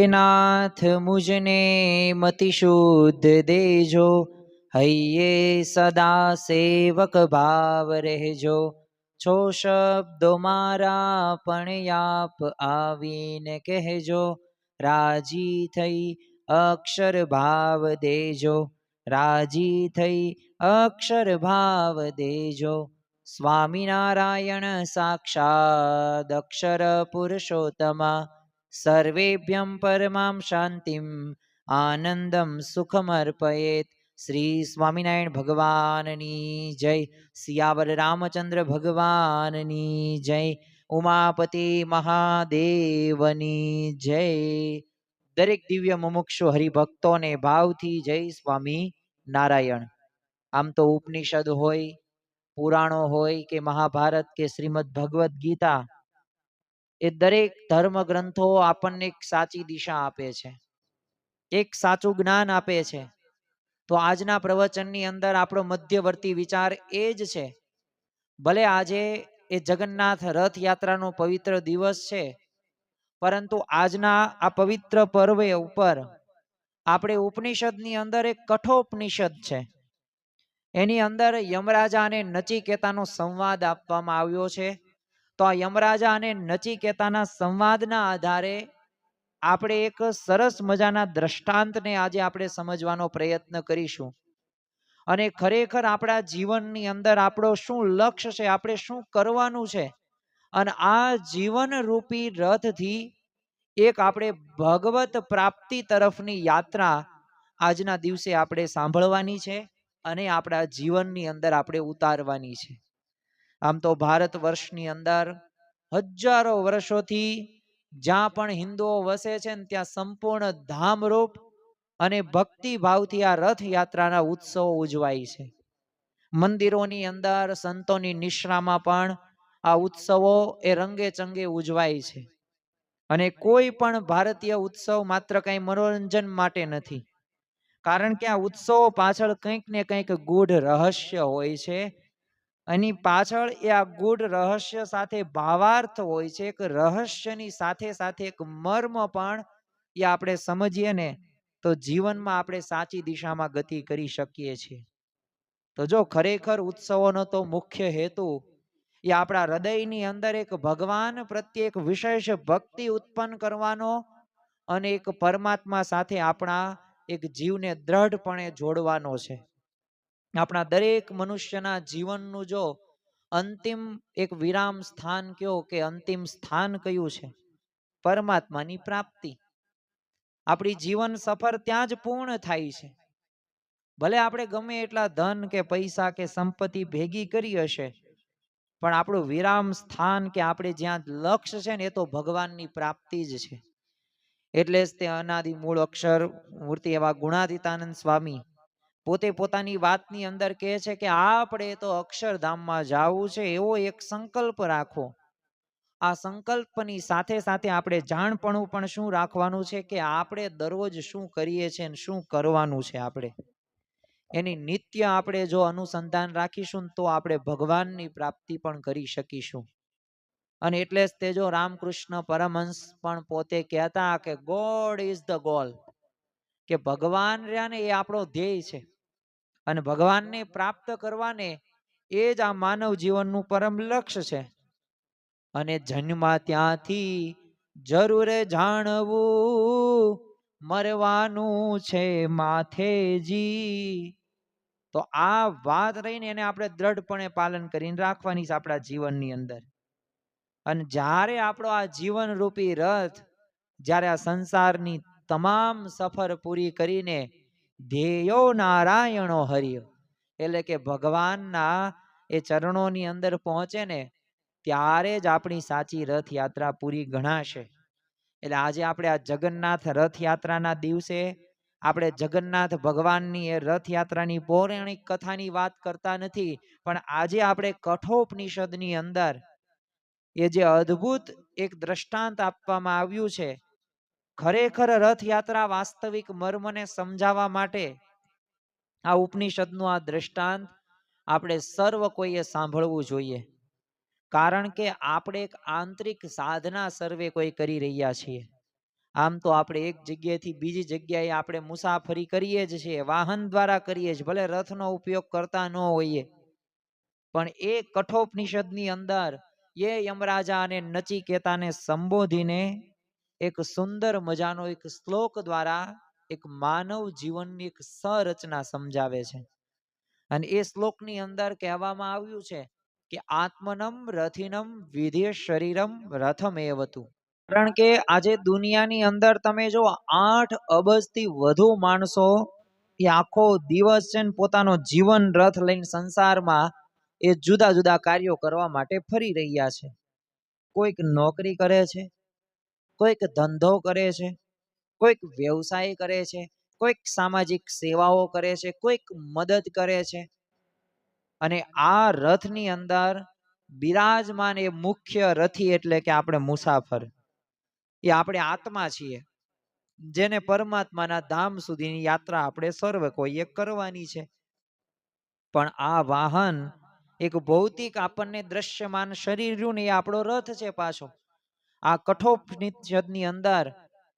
नाथ मुझने मति शुद्ध देजो, हइये सदा सेवक भाव रहजो। छो शब्दो मारा पण आप आवीने कहजो, राजी थई अक्षर भाव देजो, राजी थई अक्षर भाव देजो। स्वामीनारायण साक्षात् अक्षर पुरुषोत्तमा, सर्वेभ्यं परमां शांतिम आनंदम सुखमर्पयेत्। श्री स्वामिनारायण भगवाननी जय। सियावर रामचंद्र भगवाननी जय। उमापति महादेवनी जय। दरेक दिव्य मुमुक्षु हरिभक्तों ने भावथी जय स्वामी नारायण। आम तो उपनिषद होय, पुराणो होय के महाभारत के श्रीमद भगवत गीता, એ દરેક ધર્મ ગ્રંથો આપણને એક સાચી દિશા આપે છે, એક સાચું જ્ઞાન આપે છે। તો આજના પ્રવચનની અંદર આપણો મધ્યવર્તી વિચાર એ જ છે, ભલે આજે એ જગન્નાથ રથયાત્રાનો પવિત્ર દિવસ છે, પરંતુ આજના આ પવિત્ર પર્વે ઉપર આપણે ઉપનિષદની અંદર એક કઠોપનિષદ છે, એની અંદર યમરાજા અને નચિકેતાનો સંવાદ આપવામાં આવ્યો છે। તો આ યમરાજા અને નચિકેતાના સંવાદના આધારે આપણે એક સરસ મજાના દ્રષ્ટાંતને આજે આપણે સમજવાનો પ્રયત્ન કરીશું। અને ખરેખર આપણા જીવનની અંદર આપણો શું લક્ષ્ય છે, આપણે શું કરવાનું છે, અને આ જીવન રૂપી રથથી એક આપણે ભગવત પ્રાપ્તિ તરફની યાત્રા આજના દિવસે આપણે સાંભળવાની છે અને આપણા જીવનની અંદર આપણે ઉતારવાની છે। આમ તો ભારત વર્ષની અંદર હજારો વર્ષોથી જ્યાં પણ હિન્દુઓ વસે છે ને ત્યાં સંપૂર્ણ ધામરૂપ અને ભક્તિ ભાવથી આ રથયાત્રાના ઉત્સવો ઉજવાય છે। મંદિરોની અંદર સંતોની નિશ્રામાં પણ આ ઉત્સવો એ રંગે ચંગે ઉજવાય છે। અને કોઈ પણ ભારતીય ઉત્સવ માત્ર કંઈ મનોરંજન માટે નથી, કારણ કે આ ઉત્સવો પાછળ કંઈક ને કંઈક ગૂઢ રહસ્ય હોય છે। એની પાછળ એ આ ગૂઢ રહસ્ય સાથે ભાવાર્થ હોય છે, એક રહસ્યની સાથે સાથે એક મર્મ પણ એ આપણે સમજીએ ને તો જીવનમાં આપણે સાચી દિશામાં ગતિ કરી શકીએ છીએ। તો જો ખરેખર ઉત્સવોનો તો મુખ્ય હેતુ એ આપણા હૃદયની અંદર એક ભગવાન પ્રત્યે એક વિશેષ ભક્તિ ઉત્પન્ન કરવાનો અને એક પરમાત્મા સાથે આપણા એક જીવને દ્રઢપણે જોડવાનો છે। આપણા દરેક મનુષ્યના જીવનનું જો અંતિમ એક વિરામ સ્થાન કયો કે અંતિમ સ્થાન કયું છે? પરમાત્માની પ્રાપ્તિ। આપણી જીવન સફર ત્યાં જ પૂર્ણ થાય છે। ભલે આપણે ગમે એટલા ધન કે પૈસા કે સંપત્તિ ભેગી કરી હશે, પણ આપણું વિરામ સ્થાન કે આપણે જ્યાં લક્ષ્ય છે ને એ તો ભગવાનની પ્રાપ્તિ જ છે। એટલે જ તે અનાદિ મૂળ અક્ષર મૂર્તિ એવા ગુણાતીતાનંદ સ્વામી પોતે પોતાની વાતની અંદર કહે છે કે આપણે તો અક્ષરધામમાં જવું છે, એવો એક સંકલ્પ રાખો। આ સંકલ્પની સાથે સાથે આપણે જાણપણું પણ શું રાખવાનું છે કે આપણે દરરોજ શું કરીએ છીએ અને શું કરવાનું છે, આપણે એની નિત્ય આપણે જો અનુસંધાન રાખીશું તો આપણે ભગવાનની પ્રાપ્તિ પણ કરી શકીશું। અને એટલે જ તે જો રામકૃષ્ણ પરમહંસ પણ પોતે કહેતા કે ગોડ ઇઝ ધ ગોલ, કે ભગવાન રહ્યા ને એ આપણો ધ્યેય છે, અને ભગવાનને પ્રાપ્ત કરવાને એ જ આ માનવ જીવનનું પરમ લક્ષ્ય છે। અને જન્મા ત્યાંથી જરૂર જાણવું, મરવાનું છે માથેજી। તો આ વાત રહીને એને આપણે દ્રઢપણે પાલન કરીને રાખવાની છે આપણા જીવનની અંદર। અને જ્યારે આપણો આ જીવન રૂપી રથ જ્યારે આ સંસારની તમામ સફર પૂરી કરીને ધ્યેયો નારાયણો હરિય, એટલે કે ભગવાનના એ ચરણોની અંદર પહોંચે ને ત્યારે જ આપણી સાચી રથયાત્રા પૂરી ગણાશે। એટલે આજે આપણે આ જગન્નાથ રથયાત્રાના દિવસે આપણે જગન્નાથ ભગવાનની એ રથયાત્રાની પૌરાણિક કથાની વાત કરતા નથી, પણ આજે આપણે કઠોપનિષદની અંદર એ જે અદ્ભુત એક દ્રષ્ટાંત આપવામાં આવ્યું છે, ખરેખર રથયાત્રા વાસ્તવિક મર્મને સમજાવવા માટે આ ઉપનિષદનું આ દ્રષ્ટાંત આપણે સર્વ કોઈએ સાંભળવું જોઈએ। કારણ કે આપણે એક આંતરિક સાધના સર્વે કોઈ કરી રહ્યા છીએ। આમ તો આપણે એક જગ્યાએથી બીજી જગ્યાએ આપણે મુસાફરી કરીએ જ છીએ, વાહન દ્વારા કરીએ જ, ભલે રથનો ઉપયોગ કરતા ન હોઈએ, પણ એ કઠોપનિષદની અંદર એ યમરાજા અને નચિકેતાને સંબોધીને એક સુંદર મજાનો એક શ્લોક દ્વારા એક માનવ જીવનની એક સંરચના સમજાવે છે. અને એ શ્લોકની અંદર કહેવામાં આવ્યું છે કે આત્મનમ રથિનમ વિધે શરીરમ રથમેવતું. કારણ કે આજે દુનિયાની અંદર તમે જો 8 અબજથી વધુ માણસો એ આખો દિવસ છે ને પોતાનો જીવન રથ લઈને સંસારમાં એ જુદા જુદા કાર્યો કરવા માટે ફરી રહ્યા છે. કોઈક નોકરી કરે છે, કોઈક ધંધો કરે છે, કોઈક વ્યવસાય કરે છે, કોઈક સામાજિક સેવાઓ કરે છે, કોઈક મદદ કરે છે. અને આ રથની અંદર બિરાજમાન એ મુખ્ય રથી એટલે કે આપણે મુસાફર, એ આપણે આત્મા છીએ, જેને પરમાત્માના ધામ સુધીની યાત્રા આપણે સર્વ કોઈએ કરવાની છે. પણ આ વાહન એક ભૌતિક આપણને દ્રશ્યમાન શરીર રહ્યું ને એ આપણો રથ છે. પાછો આ કઠોપનિષદની અંદર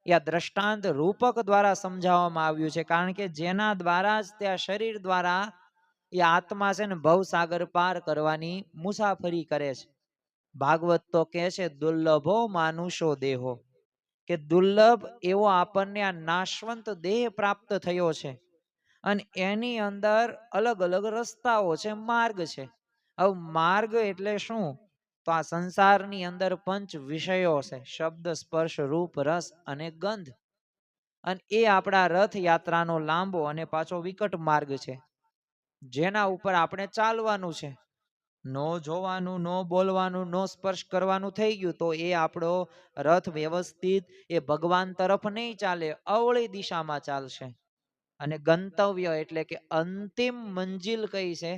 આ દ્રષ્ટાંત રૂપક દ્વારા સમજાવવામાં આવ્યું છે. કારણ કે જેના દ્વારા જ ત્યાં શરીર દ્વારા એ આત્મા છે ને ભવસાગર પાર કરવાની મુસાફરી કરે છે. ભાગવત તો કહે છે દુર્લભો માનુષો દેહો, કે દુર્લભ એવો આપણને આ નાશવંત દેહ પ્રાપ્ત થયો છે. અને એની અંદર અલગ અલગ રસ્તાઓ છે, માર્ગ છે. હવે માર્ગ એટલે શું? તો આ સંસારની અંદર પંચ વિષયો છે, શબ્દ સ્પર્શ રૂપ રસ અને ગંધ. અને એ આપણા રથયાત્રાનો લાંબો અને પાછો વિકટ માર્ગ છે, જેના ઉપર આપણે ચાલવાનું છે. નો જોવાનું, નો બોલવાનું, નો સ્પર્શ કરવાનું થઈ ગયું તો એ આપણો રથ વ્યવસ્થિત એ ભગવાન તરફ નહીં ચાલે, અવળી દિશામાં ચાલશે. અને ગંતવ્ય એટલે કે અંતિમ મંજિલ કઈ છે?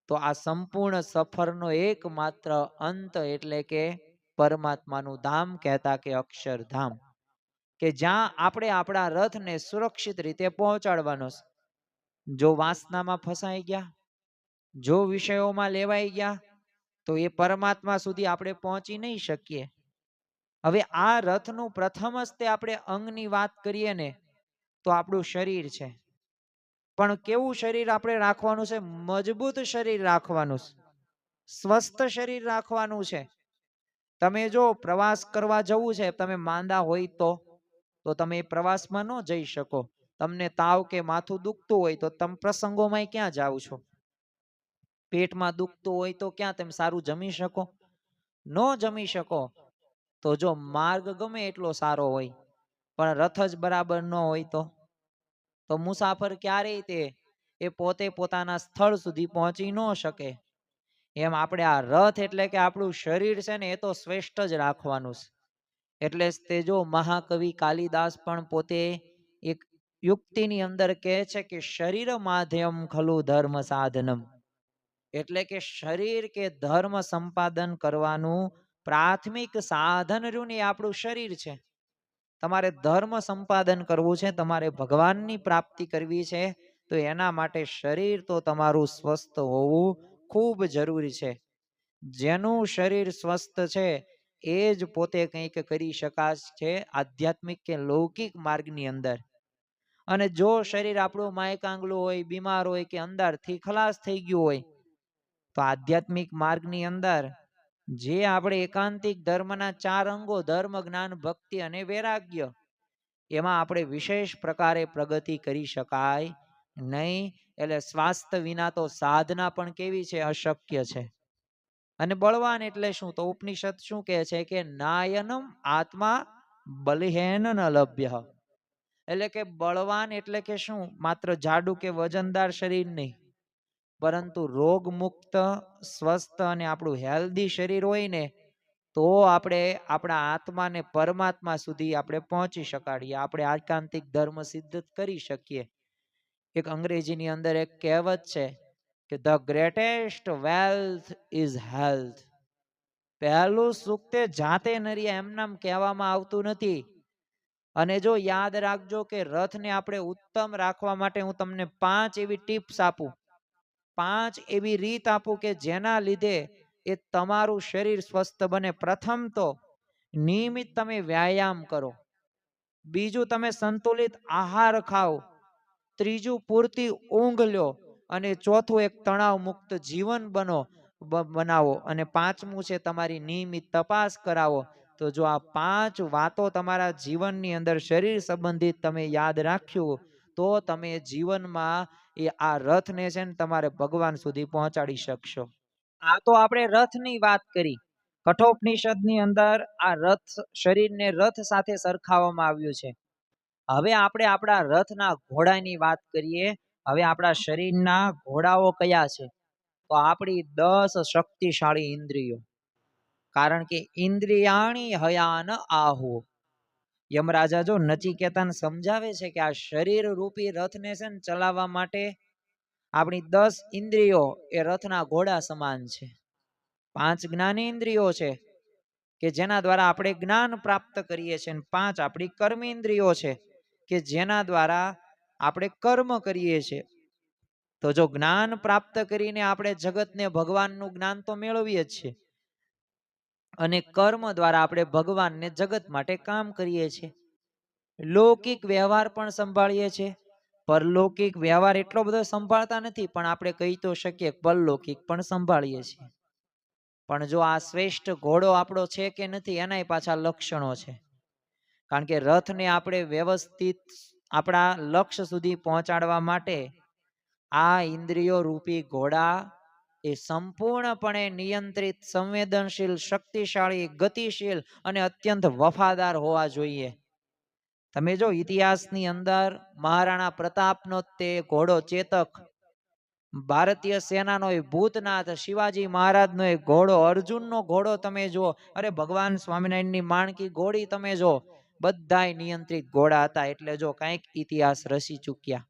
તો આ સંપૂર્ણ સફરનો એકમાત્ર અંત એટલે કે પરમાત્માનું ધામ, કહેતા કે અક્ષરધામ, કે જ્યાં આપણે આપણા રથને સુરક્ષિત રીતે પહોંચાડવાનો છે. જો વાસનામાં ફસાઈ ગયા, જો વિષયોમાં લેવાઈ ગયા, તો એ પરમાત્મા સુધી આપણે પહોંચી નહીં શકીએ. હવે આ રથનું પ્રથમ જ તે આપણે અંગની વાત કરીએ ને તો આપણું શરીર છે. પણ કેવું શરીર આપણે રાખવાનું છે? મજબૂત શરીર રાખવાનું છે, સ્વસ્થ શરીર રાખવાનું છે. તમે જો પ્રવાસ કરવા જવું છે, તમે માંદા હોય તો તમે પ્રવાસમાં ન જઈ શકો. તમને તાવ કે માથું દુખતું હોય તો તમે પ્રસંગોમાં ક્યાં જાઓ છો? પેટમાં દુખતું હોય તો ક્યાં તમે સારું જમી શકો? ન જમી શકો. તો જો માર્ગ ગમે એટલો સારો હોય પણ રથ જ બરાબર ન હોય તો મુસાફર ક્યારેય તે એ પોતે પોતાના સ્થળ સુધી પહોંચી ન શકે. એમ આપણે આ રથ એટલે કે આપણું શરીર છે ને એ તો શ્રેષ્ઠ જ રાખવાનું છે. એટલે જ તે જો મહાકવિ કાલિદાસ પણ પોતે એક યુક્તિની અંદર કહે છે કે શરીર માધ્યમ ખલુ ધર્મ સાધનમ, એટલે કે શરીર કે ધર્મ સંપાદન કરવાનું પ્રાથમિક સાધન રહ્યું ને આપણું શરીર છે. તમારે ધર્મ સંપાદન કરવું છે, તમારે ભગવાનની પ્રાપ્તિ કરવી છે, તો એના માટે શરીર તો તમારું સ્વસ્થ હોવું ખૂબ જરૂરી છે. જેનું શરીર સ્વસ્થ છે એ જ પોતે કંઈક કરી શકાય છે આધ્યાત્મિક કે લૌકિક માર્ગની અંદર. અને જો શરીર આપણું માયકાંગલું હોય, બીમાર હોય કે અંદરથી ખલાસ થઈ ગયું હોય તો આધ્યાત્મિક માર્ગની અંદર જે આપણે એકાંતિક ધર્મના 4 અંગો ધર્મ, જ્ઞાન, ભક્તિ અને વૈરાગ્ય, એમાં આપણે વિશેષ પ્રકારે પ્રગતિ કરી શકાય નહીં. એટલે સ્વાસ્થ્ય વિના તો સાધના પણ કેવી છે? અશક્ય છે. અને બળવાન એટલે શું? તો ઉપનિષદ શું કહે છે કે નાયનમ આત્મા બલહેન ન લભ્ય. એટલે કે બળવાન એટલે કે શું? માત્ર જાડું કે વજનદાર શરીર નહીં, પરંતુ રોગ મુક્ત, સ્વસ્થ અને આપણું હેલ્ધી શરીર હોય ને તો આપણે આપણા આત્માને પરમાત્મા સુધી આપણે પહોંચી શકાડીએ, આપણે આત્યંતિક ધર્મ સિદ્ધ કરી શકીએ. એક અંગ્રેજીની અંદર એક કહેવત છે કે the greatest wealth is health. પહેલું સુખ તે જાતે નરિયા એમનામ કહેવામાં આવતું નથી. અને જો યાદ રાખજો કે રથને આપણે ઉત્તમ રાખવા માટે હું તમને 5 એવી ટિપ્સ આપું, 5 એવી રીત આપું કે જેના લીધે એ તમારું શરીર સ્વસ્થ બને. પ્રથમ તો નિયમિત તમે વ્યાયામ કરો. બીજું તમે સંતુલિત આહાર ખાઓ, ત્રીજું પૂરતી ઊંઘ લ્યો, અને ચોથું એક તણાવ મુક્ત જીવન બનાવો, અને પાંચમું છે તમારી નિયમિત તપાસ કરાવો. તો જો આ 5 વાતો તમારા જીવનની અંદર શરીર સંબંધિત તમે યાદ રાખ્યું, તો તમે જીવનમાં આ રથને છે ને તમારે ભગવાન સુધી પહોંચાડી શકશો. આ તો આપણે રથની વાત કરી. કઠોપનિષદની અંદર આ રથ, શરીરને રથ સાથે સરખાવવામાં આવ્યું છે. હવે આપણે આપણા રથના ઘોડાની વાત કરીએ. હવે આપણા શરીરના ઘોડાઓ કયા છે? તો આપણી 10 શક્તિશાળી ઇન્દ્રિયો. કારણ કે ઇન્દ્રિયાણી હયાન આહુ. યમરાજા જો નચિકેતાને સમજાવે છે કે આ શરીર રૂપી રથને છે ને ચલાવવા માટે આપણી 10 ઇન્દ્રિયો એ રથના ઘોડા સમાન છે. 5 જ્ઞાનેન્દ્રિયો છે કે જેના દ્વારા આપણે જ્ઞાન પ્રાપ્ત કરીએ છીએ, અને 5 આપણી કર્મેન્દ્રિયો છે કે જેના દ્વારા આપણે કર્મ કરીએ છીએ. તો જો જ્ઞાન પ્રાપ્ત કરીને આપણે જગતને ભગવાનનું જ્ઞાન તો મેળવીએ જ છીએ, અને કર્મ દ્વારા આપણે ભગવાનને જગત માટે કામ કરીએ છીએ. લૌકિક વ્યવહાર પણ સંભાળીએ છીએ. પરલૌકિક વ્યવહાર એટલો બધો સંભાળતા નથી, પણ આપણે કહી તો શકીએ પરલૌકિક પણ સંભાળીએ છીએ. પણ જો આ શ્રેષ્ઠ ઘોડો આપણો છે કે નથી, એનાય પાછા લક્ષણો છે. કારણ કે રથને આપણે વ્યવસ્થિત આપણા લક્ષ્ય સુધી પહોંચાડવા માટે આ ઇન્દ્રિયો રૂપી ઘોડા એ સંપૂર્ણપણે નિયંત્રિત, સંવેદનશીલ, શક્તિશાળી, ગતિશીલ અને અત્યંત વફાદાર હોવા જોઈએ. તમે જો ઇતિહાસની અંદર મહારાણા પ્રતાપનો તે ઘોડો ચેતક, ભારતીય સેનાનો એ ભૂતનાથ, શિવાજી મહારાજનો એ ઘોડો, અર્જુનનો ઘોડો તમે જો, અરે ભગવાન સ્વામિનારાયણની માણકી ઘોડી તમે જો, બધાય નિયંત્રિત ઘોડા હતા. એટલે જો કંઈક ઇતિહાસ રચી ચૂક્યા,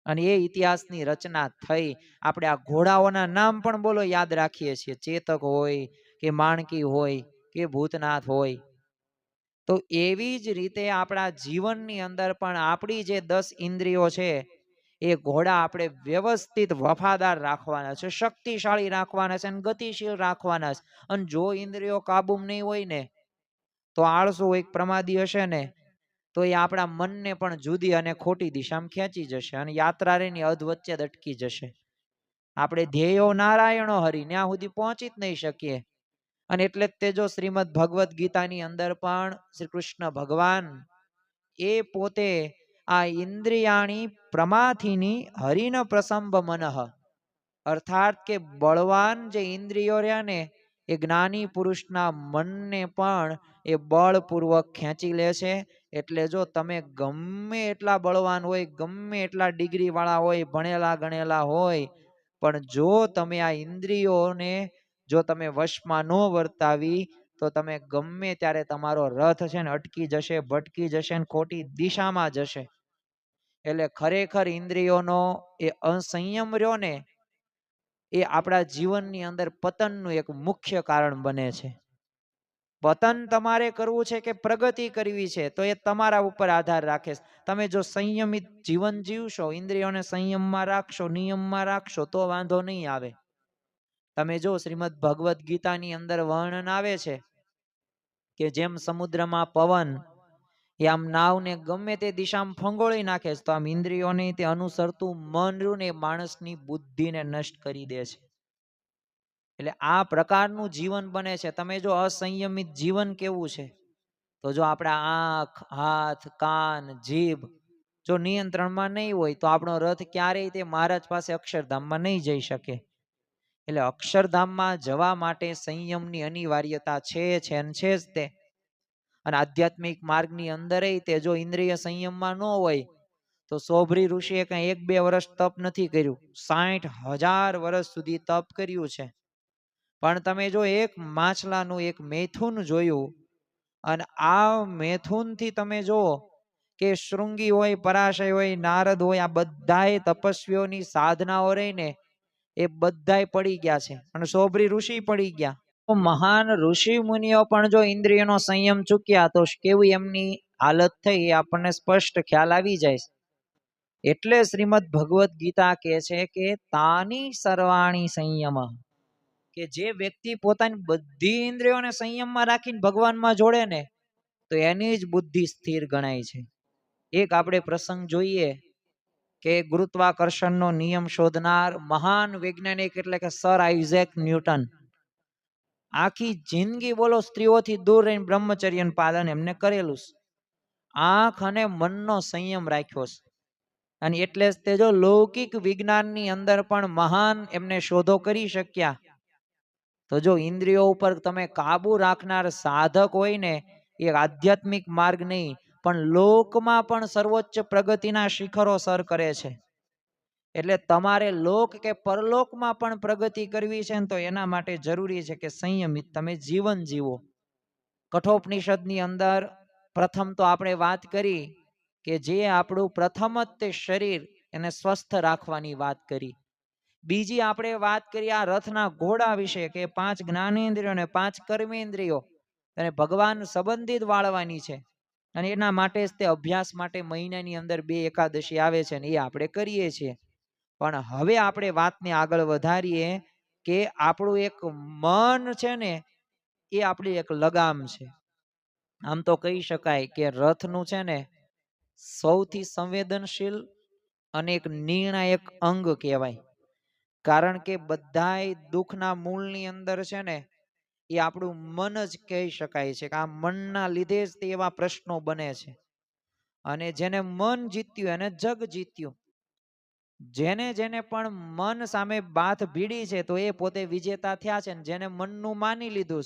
અને એ ઇતિહાસની રચના થઈ. આપણે આ ઘોડાઓના નામ પણ બોલો યાદ રાખીએ છીએ, ચેતક હોય કે માણકી હોય કે ભૂતનાથ હોય. તો એવી જ રીતે આપણા જીવનની અંદર પણ આપણી જે 10 ઇન્દ્રિયો છે એ ઘોડા આપણે વ્યવસ્થિત વફાદાર રાખવાના છે, શક્તિશાળી રાખવાના છે, અને ગતિશીલ રાખવાના છે. અને જો ઇન્દ્રિયો કાબૂમાં નહીં હોય ને, તો આળસુ એક પ્રમાદી હશે ને, તો એ આપણા મનને પણ જુદી અને ખોટી દિશામાં ખેંચી જશે, અને યાત્રા રેની અધ વચ્ચે જ અટકી જશે. આપણે ધ્યેયો નારાયણો હરિ, ત્યાં સુધી પહોંચી જ નહીં શકીએ. અને એટલે જ તે જો શ્રીમદ ભગવદ્ ગીતાની અંદર પણ શ્રી કૃષ્ણ ભગવાન એ પોતે આ ઇન્દ્રિયાણી પ્રમાથિની હરિન પ્રસંબ મનઃ, અર્થાત કે બળવાન જે ઇન્દ્રિયો રહ્યા ને, એ જ્ઞાની પુરુષના મનને પણ એ બળપૂર્વક ખેંચી લે છે. એટલે જો તમે ગમે એટલા બળવાન હોય, ગમે એટલા ડિગ્રી વાળા હોય, ભણેલા ગણેલા હોય, પણ જો તમે આ ઇન્દ્રિયોને જો તમે વશમાં ન વર્તાવી, તો તમે ગમે ત્યારે તમારો રથ છે ને અટકી જશે, ભટકી જશે, ને ખોટી દિશામાં જશે. એટલે ખરેખર ઇન્દ્રિયોનો એ અસંયમ રહ્યો ને, એ આપણા જીવનની અંદર પતનનું એક મુખ્ય કારણ બને છે. પતન તમારે કરવું છે કે પ્રગતિ કરવી છે, તો એ તમારા ઉપર આધાર રાખે છે. તમે જો સંયમિત જીવન જીવશો, ઇન્દ્રિયોને સંયમમાં રાખશો, નિયમમાં રાખશો, તો વાંધો નહીં આવે. તમે જો શ્રીમદ ભગવદ્ ગીતાની અંદર વર્ણન આવે છે કે જેમ સમુદ્રમાં પવન એ આમ નાવને ગમે તે દિશામાં ફંગોળી નાખે છે, તો આમ ઇન્દ્રિયોને તે અનુસરતું મન રહ્યું ને, માણસની બુદ્ધિને નષ્ટ કરી દે છે. એટલે આ પ્રકારનું જીવન બને છે. તમે જો અસંયમિત જીવન કેવું છે, તો જો આપણા આંખ, હાથ, કાન, જીભ જો નિયંત્રણમાં નહીં હોય, તો આપણો રથ ક્યારેય તે મહારાજ પાસે અક્ષરધામમાં નહીં જઈ શકે. એટલે અક્ષરધામમાં જવા માટે સંયમની અનિવાર્યતા છે જ તે. અને આધ્યાત્મિક માર્ગની અંદર તે જો ઇન્દ્રિય સંયમમાં ન હોય, તો સોભરી ઋષિએ કઈ 1-2 વર્ષ તપ નથી કર્યું, 60,000 વર્ષ સુધી તપ કર્યું છે. પણ તમે જો એક માછલાનું એક મેથુન જોયું, અને આ મેથુન થી તમે જો કે શૃંગી હોય, પરાશય હોય, નારદ હોય, આ બધાય તપસ્વીઓની સાધનાઓ રહીને એ બધાય પડી ગયા છે, અને સોભરી ઋષિ પડી ગયા. મહાન ઋષિ મુનિઓ પણ જો ઇન્દ્રિયનો સંયમ ચૂક્યા, તો કેવી એમની હાલત થઈ એ આપણને સ્પષ્ટ ખ્યાલ આવી જાય. એટલે શ્રીમદ ભગવદ્ ગીતા કહે છે કે તાની સર્વાણી સંયમ, કે જે વ્યક્તિ પોતાની બધી ઇન્દ્રિયોને સંયમમાં રાખીને ભગવાનમાં જોડે ને, તો એની જ બુદ્ધિ સ્થિર ગણાય છે. એક આપણે પ્રસંગ જોઈએ કે ગુરુત્વાકર્ષણનો નિયમ શોધનાર મહાન વૈજ્ઞાનિક એટલે કે સર આઇઝેક ન્યૂટન આખી જિંદગી બોલો સ્ત્રીઓથી દૂર રહીને બ્રહ્મચર્યનું પાલન એમને કરેલું. આંખ અને મનનો સંયમ રાખ્યો છે. અને એટલે જ તે જો લૌકિક વિજ્ઞાનની અંદર પણ મહાન એમને શોધો કરી શક્યા. તો જો ઇન્દ્રિયો ઉપર તમે કાબુ રાખનાર સાધક હોય ને, એ આધ્યાત્મિક માર્ગ નહીં પણ લોકમાં પણ સર્વોચ્ચ પ્રગતિના શિખરો સર કરે છે. એટલે તમારે લોક કે પરલોકમાં પણ પ્રગતિ કરવી છે ને, તો એના માટે જરૂરી છે કે સંયમિત તમે જીવન જીવો. કઠોપનિષદની અંદર પ્રથમ તો આપણે વાત કરી કે જે આપણું પ્રથમ જ તે શરીર એને સ્વસ્થ રાખવાની વાત કરી. બીજી આપણે વાત કરી આ રથના ઘોડા વિશે કે 5 જ્ઞાનેન્દ્રિયો અને 5 કર્મેન્દ્રિયો અને ભગવાન સંબંધિત વાળવાની છે. અને એના માટે જ તે અભ્યાસ માટે મહિનાની અંદર 2 એકાદશી આવે છે ને એ આપણે કરીએ છીએ. પણ હવે આપણે વાતને આગળ વધારીએ કે આપણું એક મન છે ને, એ આપણી એક લગામ છે. આમ તો કહી શકાય કે રથનું છે ને સૌથી સંવેદનશીલ અને એક નિર્ણાયક અંગ કહેવાય. કારણ કે બધાય દુઃખના મૂળની અંદર છે ને, એ આપણું મન જ કહી શકાય છે કે આ મનના લીધે જ તે એવા પ્રશ્નો બને છે. અને જેને મન જીત્યું એને જગ જીત્યું. જેને જેને પણ મન સામે બાથ ભીડી છે તો એ પોતે વિજેતા થયા છે. જેને મનનું માની લીધું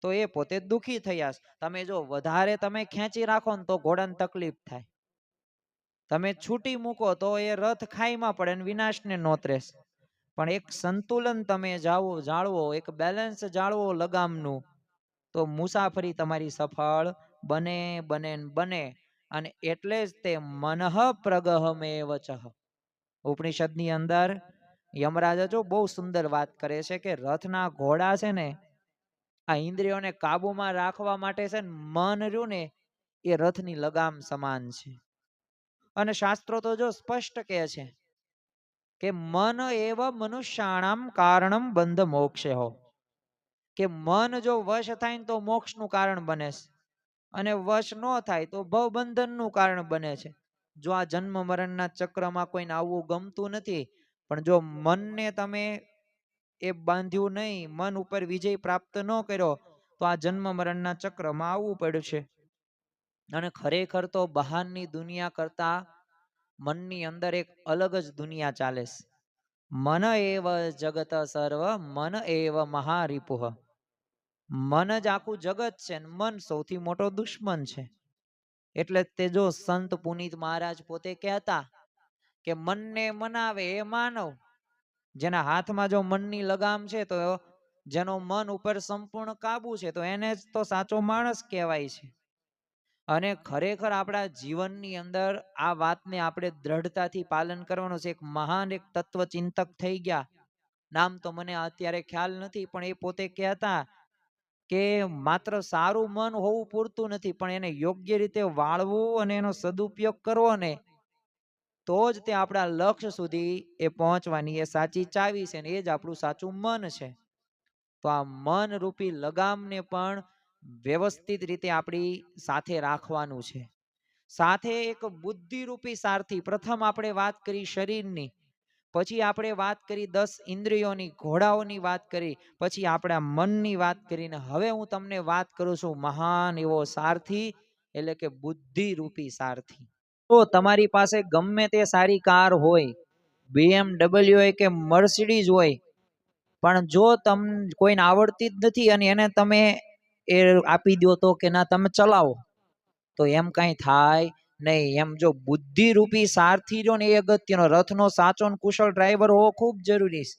તો એ પોતે દુઃખી થયા. તમે જો વધારે તમે ખેંચી રાખો ને તો ઘોડાને તકલીફ થાય. તમે છૂટી મૂકો તો એ રથ ખાઈમાં પડે ને વિનાશને નોતરે. પણ એક સંતુલન તમે જાળવો, એક બેલેન્સ જાળવો લગામનું, તો મુસાફરી તમારી સફળ બને બને બને. અને એટલે જ તે મનઃ પ્રગહમેવ ચઃ. ઉપનિષદની અંદર યમરાજા જો બહુ સુંદર વાત કરે છે કે રથના ઘોડા છે ને, આ ઇન્દ્રિયોને કાબુમાં રાખવા માટે છે ને, મન રહ્યું ને એ રથની લગામ સમાન છે. અને શાસ્ત્રો તો જો સ્પષ્ટ કહે છે કે મન એવ મનુષ્યાણામ કારણમ બંધ મોક્ષે હો. કે મન જો વશ થાય ને તો મોક્ષનું કારણ બને છે, અને વશ ન થાય તો ભવબંધનનું કારણ બને છે. જો આ જન્મ મરણના ચક્રમાં કોઈને આવવું ગમતું નથી, પણ જો મનને તમે એ બાંધ્યું નહીં, મન ઉપર વિજય પ્રાપ્ત ન કર્યો, તો આ જન્મ મરણના ચક્રમાં આવવું પડ્યું છે. અને ખરેખર તો બહારની દુનિયા કરતા મનની અંદર એક અલગ જ દુનિયા ચાલે છે. મન એવ જગત સર્વ મન એવ મહારિપુઃ. મન જ આખું જગત છે, મન સૌથી મોટો દુશ્મન છે. એટલે તે જો સંત પુનિત મહારાજ પોતે કહેતા કે મનને મનાવે એ માનવ. જેના હાથમાં જો મનની લગામ છે, તો જેનો મન ઉપર સંપૂર્ણ કાબુ છે, તો એને જ તો સાચો માણસ કહેવાય છે. અને ખરેખર આપણા જીવનની અંદર આ વાતને આપણે દ્રઢતાથી પાલન કરવાનું છે. એક મહાન એક તત્વચિંતક થઈ ગયા, નામ તો મને અત્યારે ખ્યાલ નથી, પણ એ પોતે કહેતા કે માત્ર સારું મન હોવું પૂરતું નથી, પણ એને યોગ્ય રીતે વાળવું અને એનો સદુપયોગ કરવો ને, તો જ તે આપણા લક્ષ્ય સુધી એ પહોંચવાની એ સાચી ચાવી છે, ને એ જ આપણું સાચું મન છે. તો આ મન રૂપી લગામને પણ વ્યવસ્થિત રીતે આપણી સાથે રાખવાનું છે. સાથે એક બુદ્ધિ રૂપી સારથી. પ્રથમ આપણે વાત કરી શરીરની, પછી આપણે વાત કરી 10 ઇન્દ્રિયોની, ઘોડાઓની વાત કરી, પછી આપણા મનની વાત કરીને હવે હું તમને વાત કરું છું મહાન એવો સારથી, એટલે કે બુદ્ધિ રૂપી સારથી. તો તમારી પાસે ગમે તે સારી કાર હોય, BMW હોય કે મર્સિડીઝ હોય, પણ જો તમને કોઈને આવડતી જ નથી અને એને તમે એ આપી દો તો કે ના તમે ચલાવો, તો એમ કઈ થાય નહીં. એમ જો બુદ્ધિ રૂપી સારથી જો ને, એ અગત્યનો. રથનો સાચો કુશળ ડ્રાઈવર હોવો ખૂબ જરૂરી છે.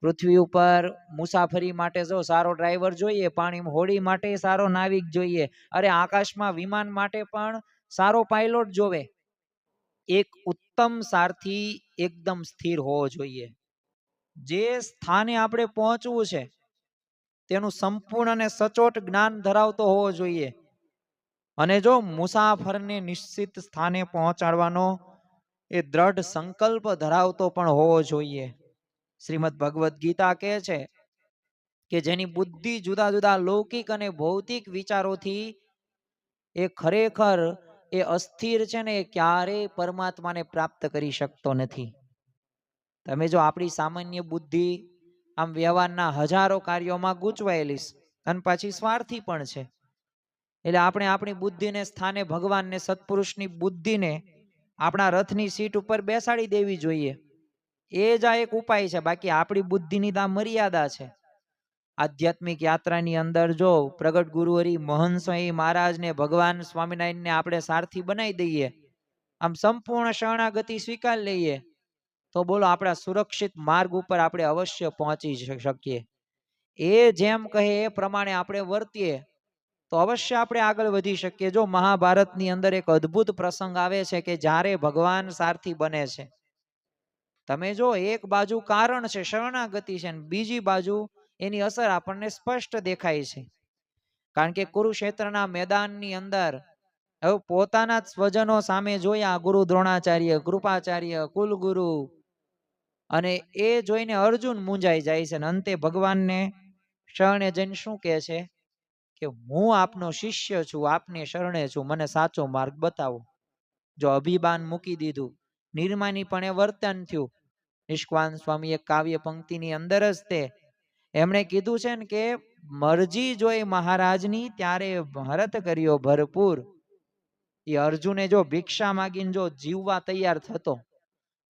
પૃથ્વી ઉપર મુસાફરી માટે જો સારો ડ્રાઈવર જોઈએ, પાણીમાં હોડી માટે સારો નાવિક જોઈએ, અરે આકાશમાં વિમાન માટે પણ સારો પાયલોટ જોવે. એક ઉત્તમ સારથી એકદમ સ્થિર હોવો જોઈએ. જે સ્થાને આપણે પહોંચવું છે તેનું સંપૂર્ણ અને સચોટ જ્ઞાન ધરાવતો હોવો જોઈએ. અને જો મુસાફરને નિશ્ચિત સ્થાને પહોંચાડવાનો એ દ્રઢ સંકલ્પ ધરાવતો પણ હોવો જોઈએ. શ્રીમદ ભગવદ્ ગીતા કહે છે કે જેની બુદ્ધિ જુદા જુદા લૌકિક અને ભૌતિક વિચારોથી એ ખરેખર એ અસ્થિર છે ને, એ ક્યારેય પરમાત્માને પ્રાપ્ત કરી શકતો નથી. તમે જો આપણી સામાન્ય બુદ્ધિ આમ વ્યવહારના હજારો કાર્યોમાં ગૂંચવાયેલી અને પાછી સ્વાર્થી પણ છે. એટલે આપણે આપણી બુદ્ધિને સ્થાને ભગવાનને, સત્પુરુષની બુદ્ધિને આપણા રથની સીટ ઉપર બેસાડી દેવી જોઈએ. એ જ આ એક ઉપાય છે. બાકી આપણી બુદ્ધિની તો આ મર્યાદા છે. આધ્યાત્મિક યાત્રાની અંદર જો પ્રગટ ગુરુહરિ મહંત સ્વામી મહારાજને, ભગવાન સ્વામિનારાયણને આપણે સારથી બનાવી દઈએ, આમ સંપૂર્ણ શરણાગતિ સ્વીકાર લઈએ, તો બોલો આપણા સુરક્ષિત માર્ગ ઉપર આપણે અવશ્ય પહોંચી શકીએ. એ જેમ કહે એ પ્રમાણે આપણે વર્તીએ તો અવશ્ય આપણે આગળ વધી શકીએ. જો મહાભારતની અંદર એક અદ્ભુત પ્રસંગ આવે છે કે જ્યારે ભગવાન સારથી બને છે. તમે જો એક બાજુ કારણ છે, શરણાગતિ છે, બીજી બાજુ એની અસર આપણને સ્પષ્ટ દેખાય છે. કારણ કે કુરુક્ષેત્રના મેદાનની અંદર હવે પોતાના જ સ્વજનો સામે જોયા, ગુરુ દ્રોણાચાર્ય, કૃપાચાર્ય, કુલગુરુ, અને એ જોઈને અર્જુન મૂંઝાઈ જાય છે. અંતે ભગવાનને શરણે જઈને શું કહે છે કે હું આપનો શિષ્ય છું, આપને શરણે છું, મને સાચો માર્ગ બતાવો. જો અભિમાન મૂકી દીધું, નિર્માનીપણે વર્તન થયું. નિષ્કાન સ્વામી એક કાવ્ય પંક્તિની અંદર જ તે એમણે કીધું છે ને કે મરજી જોઈ મહારાજની ત્યારે ભરત કર્યો ભરપૂર. એ અર્જુને જો ભિક્ષા માગીને જો જીવવા તૈયાર થતો,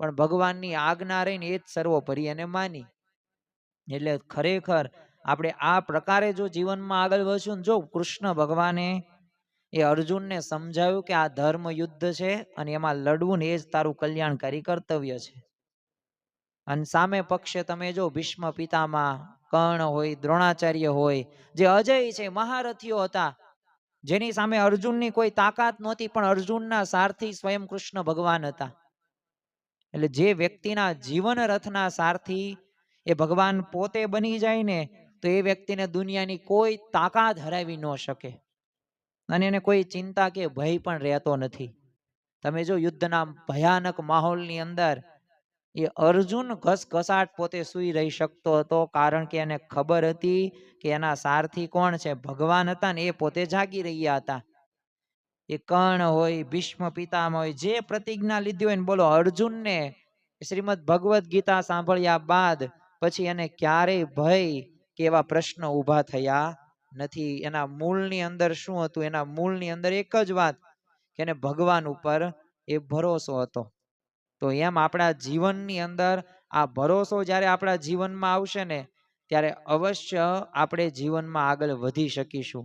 પણ ભગવાનની આજ્ઞા રહીને એ જ સર્વોપરી એને માની. એટલે ખરેખર આપણે આ પ્રકારે જો જીવનમાં આગળ વધશું, જો કૃષ્ણ ભગવાને એ અર્જુનને સમજાવ્યું કે આ ધર્મ યુદ્ધ છે અને એમાં લડવું ને એ જ તારું કલ્યાણકારી કર્તવ્ય છે. અને સામે પક્ષે તમે જો ભીષ્મ પિતામહ, કર્ણ હોય, દ્રોણાચાર્ય હોય, જે અજય છે, મહારથીઓ હતા, જેની સામે અર્જુનની કોઈ તાકાત નહોતી, પણ અર્જુનના સારથી સ્વયં કૃષ્ણ ભગવાન હતા. એટલે જે વ્યક્તિના જીવન રથના સારથી એ ભગવાન પોતે બની જાય ને, તો એ વ્યક્તિને દુનિયાની કોઈ તાકાત હરાવી ન શકે અને એને કોઈ ચિંતા કે ભય પણ રહેતો નથી. તમે જો યુદ્ધના ભયાનક માહોલની અંદર એ અર્જુન ઘસઘસાટ પોતે સૂઈ રહી શકતો હતો, કારણ કે એને ખબર હતી કે એના સારથી કોણ છે, ભગવાન હતા ને એ પોતે જાગી રહ્યા હતા. એ કર્ણ હોય, ભીષ્મ પિતામહ હોય, જે પ્રતિજ્ઞા લીધી હોય ને, બોલો અર્જુનને શ્રીમદ ભગવદ્ ગીતા સાંભળ્યા બાદ પછી એને ક્યારેય ભય કે એવા પ્રશ્નો ઊભા થયા નથી. એના મૂળની અંદર શું હતું? એના મૂળની અંદર એક જ વાત કે એને ભગવાન ઉપર એ ભરોસો હતો. તો એમ આપણા જીવનની અંદર આ ભરોસો જ્યારે આપણા જીવનમાં આવશે ને, ત્યારે અવશ્ય આપણે જીવનમાં આગળ વધી શકીશું.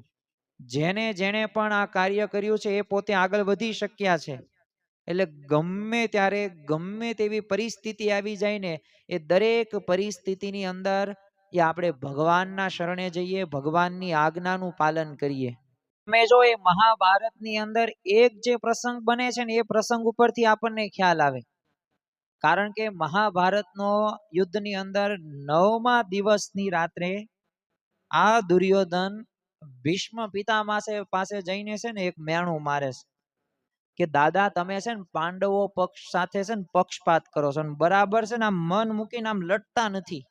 જેને જેને પણ આ કાર્ય કર્યું છે એ પોતે આગળ વધી શક્યા છે. એટલે ગમે ત્યારે ગમે તેવી પરિસ્થિતિ આવી જાય ને, એ દરેક પરિસ્થિતિની અંદર એ આપણે ભગવાનના શરણે જઈએ, ભગવાનની આજ્ઞાનું પાલન કરીએ. તમે જો એ મહાભારતની અંદર એક જે પ્રસંગ બને છે ને, એ પ્રસંગ ઉપરથી આપણને ખ્યાલ આવે. કારણ કે મહાભારતનો યુદ્ધની અંદર 9મા દિવસની રાત્રે આ દુર્યોધન ભીષ્મ પિતામહ પાસે જઈને છે ને એક મેણું મારે છે કે દાદા તમે છે ને પાંડવો પક્ષ સાથે છે ને પક્ષપાત કરો છો ને બરાબર છે ને આમ મન મૂકીને આમ લડતા નથી.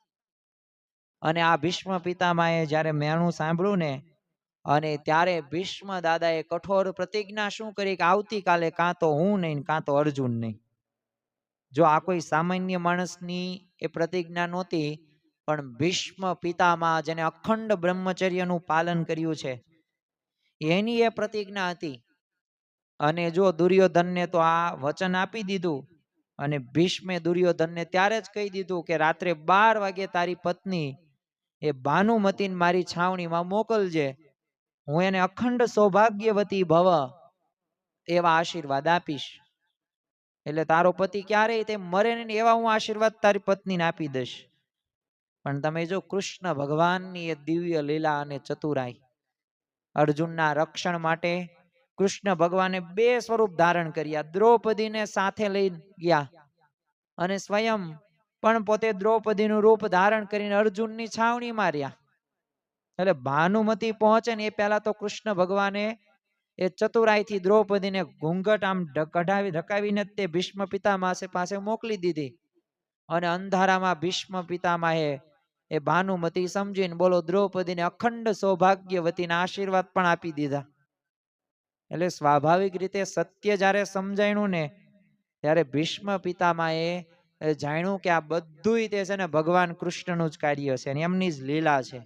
અને આ ભીષ્મ પિતામહે જ્યારે મેણું સાંભળ્યું ને, અને ત્યારે ભીષ્મ દાદાએ કઠોર પ્રતિજ્ઞા શું કરી કે આવતીકાલે કાં તો હું નહીં, કાં તો અર્જુન નહીં. જો આ કોઈ સામાન્ય માણસની એ પ્રતિજ્ઞા નહોતી, પણ ભીષ્મ પિતામહ જેને અખંડ બ્રહ્મચર્યનું પાલન કર્યું છે, એની એ પ્રતિજ્ઞા હતી. અને જો દુર્યોધનને તો આ વચન આપી દીધું, અને ભીષ્મે દુર્યોધનને ત્યારે જ કહી દીધું કે રાત્રે 12 વાગે તારી પત્ની એ ભાનુમતીને મારી છાવણીમાં મોકલજે, હું એને અખંડ સૌભાગ્યવતી ભવ એવા આશીર્વાદ આપીશ. એટલે તારો પતિ ક્યારેય તે મરે નહીં એવા હું આશીર્વાદ તારી પત્નીને આપી દઈશ. પણ તમે જો કૃષ્ણ ભગવાનની એ દિવ્ય લીલા અને ચતુરાઈ, અર્જુનના રક્ષણ માટે કૃષ્ણ ભગવાને 2 સ્વરૂપ ધારણ કર્યા. દ્રૌપદીને સાથે લઈ ગયા અને સ્વયં પણ પોતે દ્રૌપદીનું રૂપ ધારણ કરીને અર્જુનની છાવણીમાં રહ્યા. એટલે ભાનુમતી પહોંચે ને એ પહેલા તો કૃષ્ણ ભગવાને એ ચતુરાઈથી દ્રૌપદીને ઘૂંઘટ આમ ઢકાવીને તે ભીષ્મ પિતામહ પાસે મોકલી દીધી. અને અંધારામાં ભીષ્મ પિતામહે એ ભાનુમતી સમજીને બોલો દ્રૌપદીને અખંડ સૌભાગ્યવતીના આશીર્વાદ પણ આપી દીધા. એટલે સ્વાભાવિક રીતે સત્ય જ્યારે સમજાણું ને ત્યારે ભીષ્મ પિતામહે જાણ્યું કે આ બધુંય તે છે ને ભગવાન કૃષ્ણનું જ કાર્ય છે અને એમની જ લીલા છે.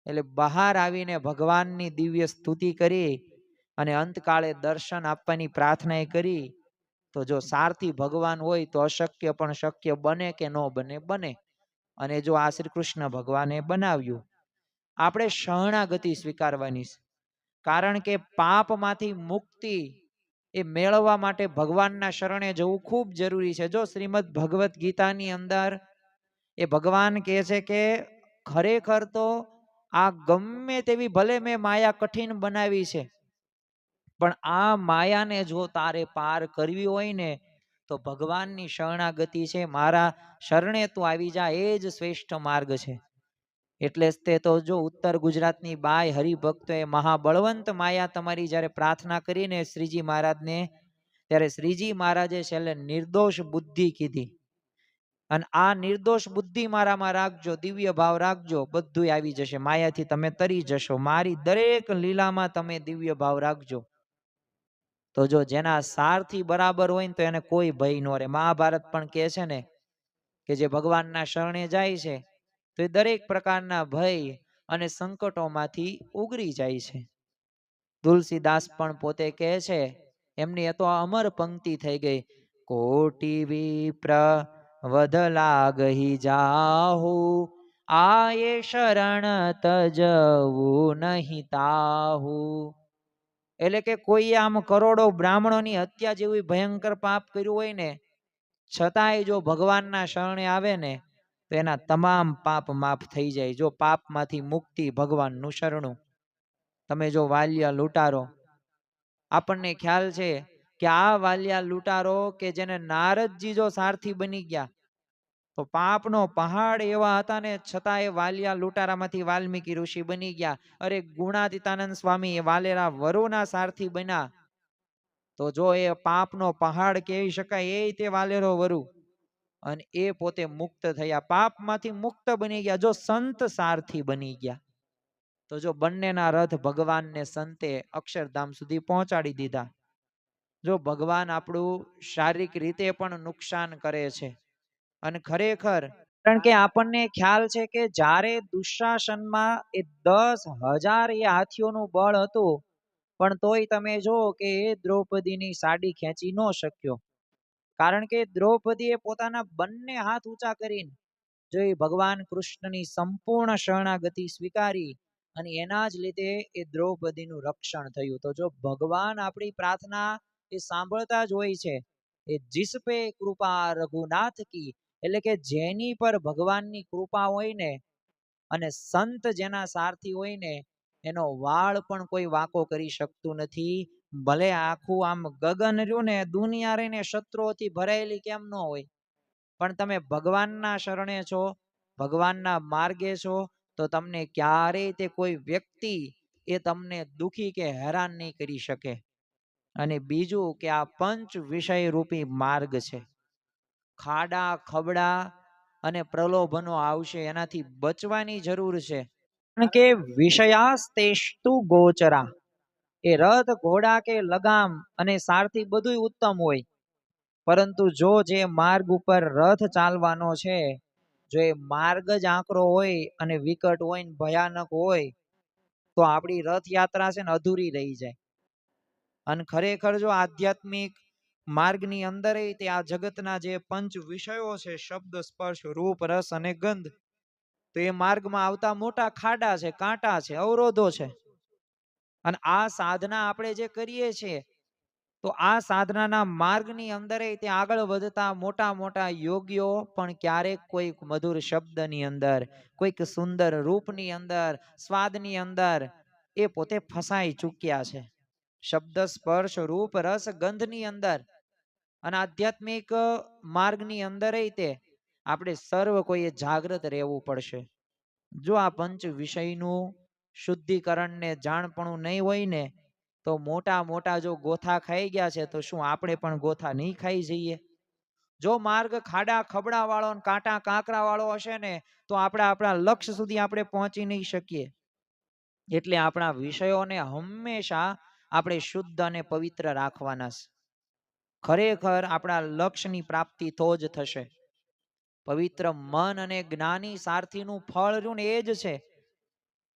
એટલે બહાર આવીને ભગવાનની દિવ્ય સ્તુતિ કરી અને અંતકાળે દર્શન આપવાની પ્રાર્થના કરી. તો જો સારથી ભગવાન હોય તો અશક્ય પણ શક્ય બને કે ન બને બને. અને જો આ શ્રી કૃષ્ણ ભગવાને બનાવ્યું, આપણે શરણાગતિ સ્વીકારવાની છે. કારણ કે પાપમાંથી મુક્તિ એ મેળવવા માટે ભગવાનના શરણે જવું ખૂબ જરૂરી છે. જો શ્રીમદ ભગવત ગીતાની અંદર એ ભગવાન કહે છે કે ખરેખર તો આ ગમે તેવી ભલે મેં માયા કઠિન બનાવી છે, પણ આ માયાને જો તારે પાર કરવી હોય ને તો ભગવાનની શરણાગતિ છે, મારા શરણે તું આવી જા, એ જ શ્રેષ્ઠ માર્ગ છે. એટલે જ તે તો જો ઉત્તર ગુજરાતની બાય હરિભક્તોએ મહાબળવંત માયા તમારી જ્યારે પ્રાર્થના કરીને શ્રીજી મહારાજને, ત્યારે શ્રીજી મહારાજે છેલ્લે નિર્દોષ બુદ્ધિ કીધી. અને આ નિર્દોષ બુદ્ધિ મારામાં રાખજો, દિવ્ય ભાવ રાખજો, બધું આવી જશે. માયાથી તમે તરી જશો. મારી દરેક લીલામાં તમે દિવ્ય ભાવ રાખજો. તો જો જેના સારથી બરાબર હોય ને તો એને કોઈ ભય ન રહે. મહાભારત પણ કહે છે ને કે જે ભગવાનના શરણે જાય છે તો એ દરેક પ્રકારના ભય અને સંકટોમાંથી ઉગરી જાય છે. તુલસીદાસ પણ પોતે કહે છે, એમની એ તો અમર પંક્તિ થઈ ગઈ, કોટી વિપ્ર વધ લાગહી જાહુ, આયે શરણ તજવું નહીં તાહુ. એટલે કે કોઈ આમ કરોડો બ્રાહ્મણોની હત્યા જેવી ભયંકર પાપ કર્યું હોય ને, છતાંય જો ભગવાનના શરણે આવે ને તો એના તમામ પાપ માફ થઈ જાય. જો પાપમાંથી મુક્તિ ભગવાનનું શરણું. તમે જો વાલિયા લૂંટારો, આપણને ખ્યાલ છે કે આ વાલિયા લૂંટારો કે જેને નારદજી જો સારથી બની ગયા તો પાપનો પહાડ એવા હતા ને છતાં એ વાલિયા લૂંટારામાંથી વાલ્મીકી ઋષિ બની ગયા. અરે ગુણાતીતાનંદ સ્વામી એ વાલેરા વરુના સારથી બન્યા તો જો એ પાપનો પહાડ કહી શકાય, એ તે વાલેરો વરુ, અને એ પોતે મુક્ત થયા, પાપમાંથી મુક્ત બની ગયા. જો સંત સારથી બની ગયા તો જો બંનેના રથ ભગવાનને સંતે અક્ષરધામ સુધી પહોંચાડી દીધા. જો ભગવાન આપણું શારીરિક રીતે પણ નુકસાન કરે છે. અને ખરેખર કારણ કે આપણને ખ્યાલ છે કે જ્યારે દુશાસનમાં એ 10,000 એ હાથીઓનું બળ હતું, પણ તોય તમે જો કે એ દ્રૌપદીની સાડી ખેંચી ન શક્યો. કારણ કે દ્રૌપદીએ પોતાના બંને હાથ ઊંચા કરીને જો એ ભગવાન કૃષ્ણની સંપૂર્ણ શરણાગતિ સ્વીકારી અને એના જ લીધે એ દ્રૌપદીનું રક્ષણ થયું. તો જો ભગવાન આપણી પ્રાર્થના એ સાંભળતા જ હોય છે. એ જીસ પે કૃપા રઘુનાથ કી, એટલે કે જેની પર ભગવાનની કૃપા હોય ને અને સંત જેના સારથી હોય ને એનો વાળ પણ કોઈ વાંકો કરી શકતું નથી. ભલે આખું આમ ગગન રહ્યું ને, દુનિયા રહીને શત્રુઓથી ભરાયેલી કેમ ન હોય, પણ તમે ભગવાનના શરણે છો, ભગવાનના માર્ગે છો, તો તમને ક્યારેય તે કોઈ વ્યક્તિ એ તમને દુખી કે હેરાન નહીં કરી શકે. અને બીજું કે આ પંચ વિષય રૂપી માર્ગ છે. ખાડા ખબડા અને પ્રલોભનો આવશે, એનાથી બચવાની જરૂર છે. કારણ કે વિષયાસ્તેષ્તુ ગોચરા, એ રથ ઘોડા કે લગામ અને સારથી બધું ઉત્તમ હોય, પરંતુ જો જે માર્ગ ઉપર રથ ચાલવાનો છે, જો એ માર્ગ જ આકરો હોય અને વિકટ હોય ને ભયાનક હોય તો આપણી રથયાત્રા છે ને અધૂરી રહી જાય. અને ખરેખર જો આધ્યાત્મિક માર્ગની અંદર તે આ જગતના જે પંચ વિષયો છે, શબ્દ સ્પર્શ રૂપ રસ અને ગંધ, તો એ માર્ગમાં આવતા મોટા ખાડા છે, કાંટા છે, અવરોધો છે. અને આ સાધના આપણે જે કરીએ છીએ તો આ સાધનાના માર્ગની અંદર તે આગળ વધતા મોટા મોટા યોગીઓ પણ ક્યારેક કોઈક મધુર શબ્દની અંદર, કોઈક સુંદર રૂપની અંદર, સ્વાદની અંદર એ પોતે ફસાઈ ચૂક્યા છે. શબ્દ સ્પર્શ રૂપ રસ ગંધની અંદર અને આધ્યાત્મિક માર્ગની અંદર તે આપણે સર્વ કોઈએ જાગૃત રહેવું પડશે. જો આ પંચ વિષયનું શુદ્ધિકરણ ને જાણપણું નહીં હોય ને તો મોટા મોટા જો ગોથા ખાઈ ગયા છે તો શું આપણે પણ ગોથા નહીં ખાઈ જઈએ? જો માર્ગ ખાડા ખબડા વાળો કાંટા કાંકરા વાળો હશે ને તો આપણે આપણા લક્ષ્ય સુધી આપણે પહોંચી નહીં શકીએ. એટલે આપણા વિષયોને હંમેશા આપણે શુદ્ધ અને પવિત્ર રાખવાના છે. ખરેખર આપણા લક્ષ્યની પ્રાપ્તિ તો જ થશે. પવિત્ર મન અને જ્ઞાની સારથીનું ફળ રહ્યું ને એ જ છે.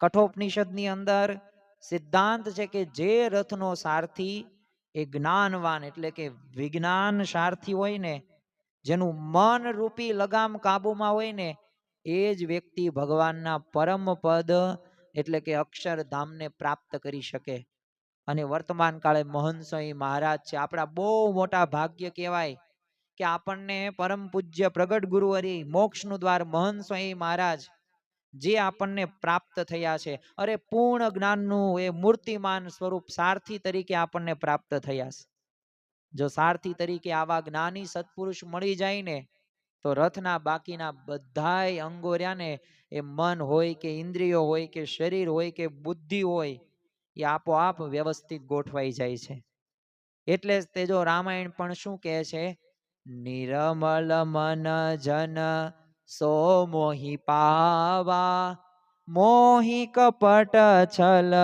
કઠોપનિષદની અંદર સિદ્ધાંત છે કે જે રથનો સારથી એ જ્ઞાનવાન એટલે કે વિજ્ઞાન સારથી હોય ને, જેનું મન રૂપી લગામ કાબુમાં હોય ને, એ જ વ્યક્તિ ભગવાનના પરમ પદ એટલે કે અક્ષરધામને પ્રાપ્ત કરી શકે. અને વર્તમાન કાળે મહંત સ્વામી મહારાજ છે. આપણા બહુ મોટા ભાગ્ય કહેવાય કે આપણને પરમ પૂજ્ય પ્રગટ ગુરુવરી મોક્ષનું દ્વાર મહંત સ્વામી મહારાજ જે આપણને પ્રાપ્ત થયા છે. અરે પૂર્ણ જ્ઞાનનું એ મૂર્તિમાન સ્વરૂપ સારથી તરીકે આપણને પ્રાપ્ત થયા છે. જો સારથી તરીકે આવા જ્ઞાની સત્પુરુષ મળી જાય ને, તો રથના બાકીના બધાય અંગો રહ્યા ને, એ મન હોય કે ઇન્દ્રિયો હોય કે શરીર હોય કે બુદ્ધિ હોય, એ આપોઆપ વ્યવસ્થિત ગોઠવાઈ જાય છે. એટલે જ તે જો રામાયણ પણ શું કહે છે, નિરમલ મન જન સો મોહી પાવા, મોહી કપટ છલ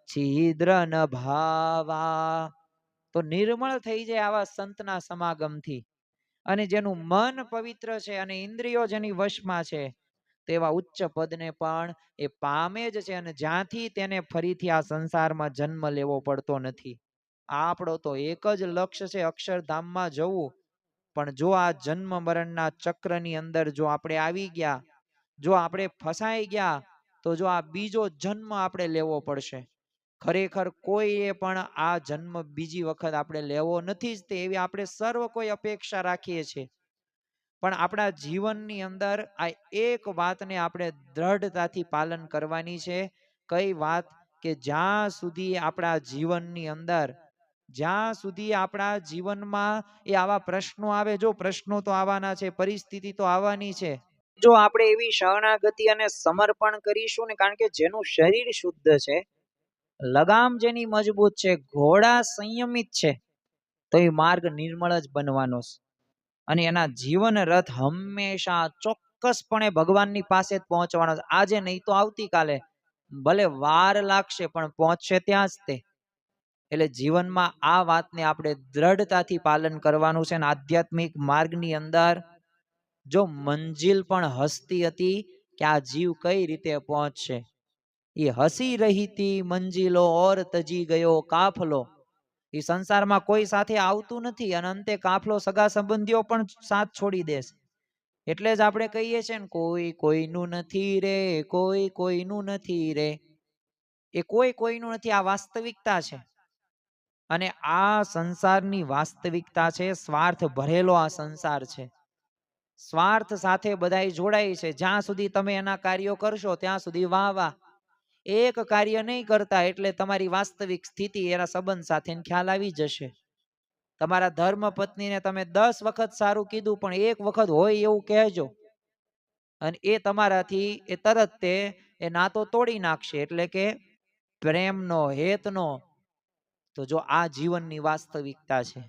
છિદ્ર ન ભાવા. તો નિર્મળ થઈ જાય આવા સંતના સમાગમથી. અને જેનું મન પવિત્ર છે અને ઇન્દ્રિયો જેની વશમાં છે, તેવા ઉચ્ચ પદને પણ એ પામે જ છે. અને જ્યાંથી તેને ફરીથી આ સંસારમાં જન્મ લેવો પડતો નથી. આપણો તો એક જ લક્ષ્ય છે, અક્ષરધામમાં જવું. પણ જો આ જન્મ મરણના ચક્રની અંદર જો આપણે આવી ગયા, જો આપણે ફસાઈ ગયા, તો જો આ બીજો જન્મ આપણે લેવો પડશે. ખરેખર કોઈએ પણ આ જન્મ બીજી વખત આપણે લેવો નથી જ તે એવી આપણે સર્વ કોઈ અપેક્ષા રાખીએ છીએ. પણ આપણા જીવનની અંદર આ એક વાતને આપણે દ્રઢતાથી પાલન કરવાની છે. કઈ વાત? કે જ્યાં સુધી આપણા જીવનની અંદર, જ્યાં સુધી આપણા જીવનમાં એ આવા પ્રશ્નો આવે, જો પ્રશ્નો તો આવવાના છે, પરિસ્થિતિ તો આવવાની છે, જો આપણે એવી શરણાગતિ અને સમર્પણ કરીશું ને, કારણ કે જેનું શરીર શુદ્ધ છે, લગામ જેની મજબૂત છે, ઘોડા સંયમિત છે, તો એ માર્ગ નિર્મળ જ બનવાનો છે. અને એના જીવન રથ હંમેશા ચોક્કસપણે ભગવાનની પાસે જ પહોંચવાનો છે. આજે નહીં તો આવતીકાલે, ભલે વાર લાગશે પણ પહોંચશે ત્યાં જ તે. એટલે જીવનમાં આ વાતને આપણે દ્રઢતાથી પાલન કરવાનું છે. અને આધ્યાત્મિક માર્ગની અંદર જો મંજિલ પણ હસતી હતી કે આ જીવ કઈ રીતે પહોંચશે, એ હસી રહી હતી મંજિલો ઓર તજી ગયો કાફલો. એ સંસારમાં કોઈ સાથે આવતું નથી અને અંતે કાફલો સગા સંબંધીઓ પણ સાથ છોડી દેશે. એટલે જ આપણે કહીએ છીએ ને, કોઈ કોઈનું નથી રે, કોઈ કોઈનું નથી રે. એ કોઈ કોઈનું નથી, આ વાસ્તવિકતા છે. અને આ સંસારની વાસ્તવિકતા છે. સ્વાર્થ ભરેલો આ સંસાર છે. સ્વાર્થ સાથે બધાય જોડાય છે. જ્યાં સુધી તમે એના કાર્યો કરશો ત્યાં સુધી વાહ વાહ. એક કાર્ય નહીં કરતા એટલે તમારી વાસ્તવિક સ્થિતિ એના સંબંધ સાથે ખ્યાલ આવી જશે. તમારા ધર્મ પત્નીને તમે 10 વખત સારું કીધું, પણ એક વખત હોય એવું કહેજો, અને એ તમારાથી એ તરત તે એ નાતો તોડી નાખશે. એટલે કે પ્રેમનો, હેતનો. તો જો આ જીવનની વાસ્તવિકતા છે,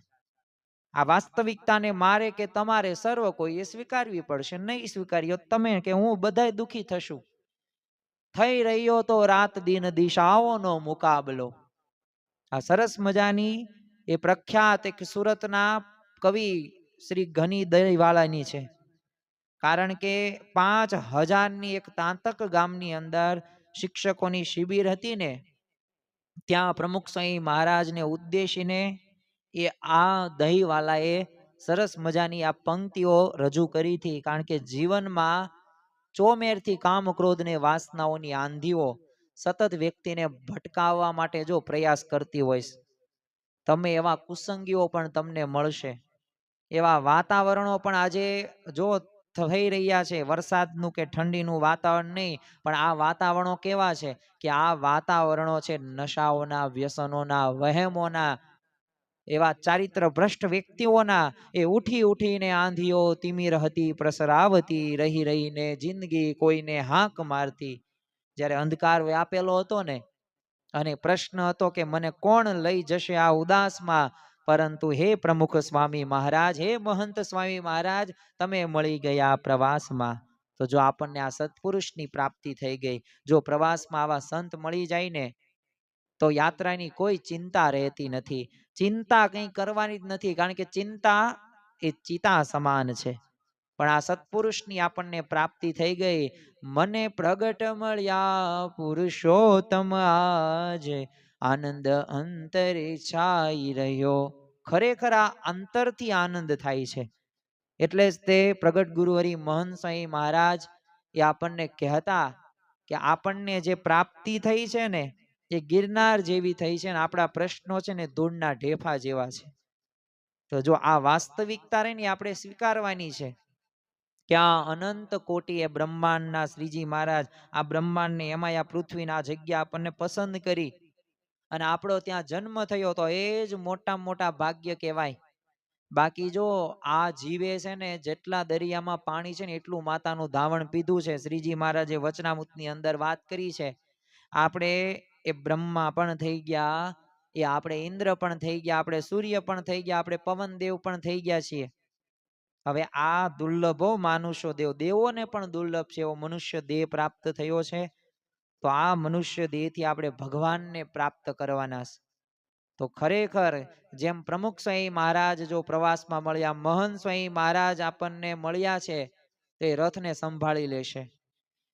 આ વાસ્તવિકતાને મારે કે તમારે સર્વ કોઈએ સ્વીકારવી પડશે. નહીં સ્વીકાર્યો તમે કે હું બધાય દુખી થશું. થઈ રહ્યો તો રાત દિન દિશાઓનો મુકાબલો. આ સરસ મજાની એ પ્રખ્યાત એક સુરતના કવિ શ્રી ઘની દહીવાલાની છે. કારણ કે 5000ની એક તાંતક ગામની અંદર શિક્ષકોની શિબિર હતી ને, ત્યાં પ્રમુખ સ્વામી મહારાજને ઉદ્દેશીને એ આ દહીવાલાએ સરસ મજાની આ પંક્તિઓ રજૂ કરી હતી. કારણ કે જીવનમાં ચોમેરથી કામ ક્રોધ ને વાસનાઓની આંધીઓ સતત વ્યક્તિને ભટકાવવા માટે જો પ્રયાસ કરતી હોય, તમે એવા કુસંગીઓ પણ તમને મળશે. એવા વાતાવરણો પણ આજે જો થઈ રહ્યા છે, વરસાદનું કે ઠંડીનું વાતાવરણ નહીં, પણ આ વાતાવરણો કેવા છે કે આ વાતાવરણો છે નશાઓના, વ્યસનોના, વહેમોના, એવા ચારિત્ર ભ્રષ્ટ વ્યક્તિઓના. એ ઉઠી ઉઠીને આંધીઓ તિમિર હતી પ્રસરાવતી, રહી રહીને જિંદગી કોઈને હાંક મારતી. જ્યારે અંધકાર વ્યાપેલો હતો ને, અને પ્રશ્ન હતો કે મને કોણ લઈ જશે આ ઉદાસમાં, પરંતુ હે પ્રમુખ સ્વામી મહારાજ, હે મહંત સ્વામી મહારાજ, તમે મળી ગયા પ્રવાસમાં. તો જો આપણને આ સત્પુરુષની પ્રાપ્તિ થઈ ગઈ, જો પ્રવાસમાં આવા સંત મળી જાય ને, તો યાત્રાની કોઈ ચિંતા રહેતી નથી. ચિંતા કંઈ કરવાની જ નથી, કારણ કે ચિંતા એ ચિતા સમાન છે. પણ આ સત્પુરુષની આપણને પ્રાપ્તિ થઈ ગઈ. મને પ્રગટ મળ્યા પુરુષોત્તમ આજે, આનંદ અંતરે છાઈ રહ્યો. ખરેખર આ અંતરથી આનંદ થાય છે. એટલે જ તે પ્રગટ ગુરુહરિ મહંત સ્વામી મહારાજ એ આપણને કહેતા કે આપણને જે પ્રાપ્તિ થઈ છે ને એ ગિરનાર જેવી થઈ છે, ને આપણા પ્રશ્નો છે ને ધૂળના ઢેફા જેવા છે. તો જો આ વાસ્તવિકતા રહી ને આપણે સ્વીકારવાની છે. ક્યાં અનંત કોટીએ બ્રહ્માંડના શ્રીજી મહારાજ આ બ્રહ્માંડને એમાં આ પૃથ્વીના જગ્યા આપણને પસંદ કરી અને આપણો ત્યાં જન્મ થયો, તો એ જ મોટા મોટા ભાગ્ય કહેવાય. બાકી જો આ જીવે છે ને જેટલા દરિયામાં પાણી છે ને એટલું માતાનું ધાવણ પીધું છે. શ્રીજી મહારાજે વચનામૃતની અંદર વાત કરી છે. આપણે એ બ્રહ્મા પણ થઈ ગયા, એ આપણે ઇન્દ્ર પણ થઈ ગયા, આપણે સૂર્ય પણ થઈ ગયા, આપણે પવનદેવ પણ થઈ ગયા છીએ. હવે આ દુર્લભો માનુષો દેવ, દેવોને પણ દુર્લભ છે એવો મનુષ્ય દેહ પ્રાપ્ત થયો છે. તો આ મનુષ્ય દેહથી આપણે ભગવાનને પ્રાપ્ત કરવાના છે. તો ખરેખર જેમ પ્રમુખ સ્વામી મહારાજ જો પ્રવાસમાં મળ્યા, મહંત સ્વામી મહારાજ આપણને મળ્યા છે, તે રથને સંભાળી લેશે.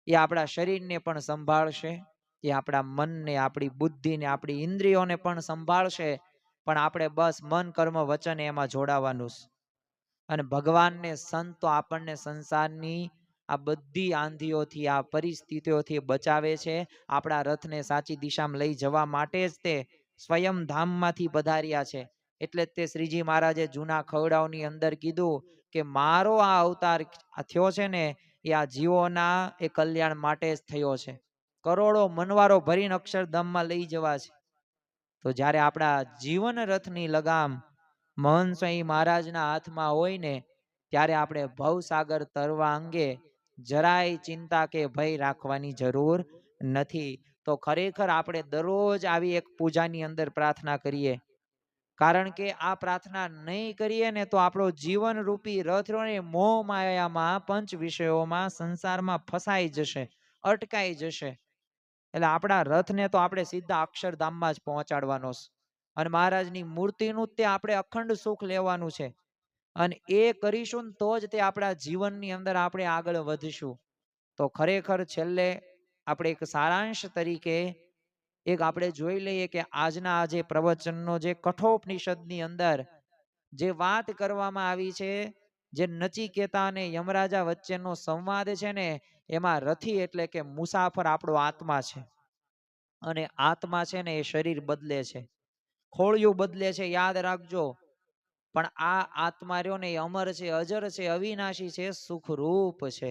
એ આપણા શરીરને પણ સંભાળશે, એ આપણા મનને, આપણી બુદ્ધિને, આપણી ઇન્દ્રિયોને પણ સંભાળશે. પણ આપણે બસ મન કર્મ વચન એમાં જોડાવાનું છે. અને ભગવાનને સંતો આપણને સંસારની આ બધી આંધીઓથી, આ પરિસ્થિતિઓથી બચાવે છે. આપણા રથને સાચી દિશામાં લઈ જવા માટે જ તે સ્વયં ધામમાંથી પધાર્યા છે. એટલે જ તે શ્રીજી મહારાજે જૂના ખવડાવની અંદર કીધું કે મારો આ અવતાર થયો છે ને એ આ જીવોના એ કલ્યાણ માટે જ થયો છે. કરોડો મનવારો ભરીને અક્ષરધામમાં લઈ જવા છે. તો જ્યારે આપણા જીવન રથની લગામ મહંત સ્વામી મહારાજના હાથમાં હોય ને, ત્યારે આપણે ભવસાગર તરવા અંગે જરાય ચિંતા કે ભય રાખવાની જરૂર નથી. તો ખરેખર આપણે દરરોજ આવી એક પૂજાની અંદર પ્રાર્થના કરીએ. કારણ કે આ પ્રાર્થના નહીં કરીએ ને તો આપણો જીવન રૂપી રથ મોહ માયામાં, પંચ વિષયોમાં, સંસારમાં ફસાઈ જશે, અટકાઈ જશે. એટલે આપણા રથને તો આપણે સીધા અક્ષરધામમાં જ પહોંચાડવાનો છે. અને મહારાજની મૂર્તિનું તે આપણે અખંડ સુખ લેવાનું છે. અને એ કરીશું તો જ તે આપણા જીવનની અંદર આપણે આગળ વધીશું. તો ખરેખર છેલ્લે આપણે એક સારાંશ તરીકે એક આપણે જોઈ લઈએ કે આજના આજે પ્રવચનનો જે કઠોપનિષદની અંદર જે વાત કરવામાં આવી છે, જે નચિકેતા અને યમરાજા વચ્ચેનો સંવાદ છે ને, એમાં રથી એટલે કે મુસાફર આપણો આત્મા છે. અને આત્મા છે ને એ શરીર બદલે છે, ખોળિયું બદલે છે, યાદ રાખજો. પણ આ આત્મા રહ્યો ને એ અમર છે, અજર છે, અવિનાશી છે, સુખરૂપ છે.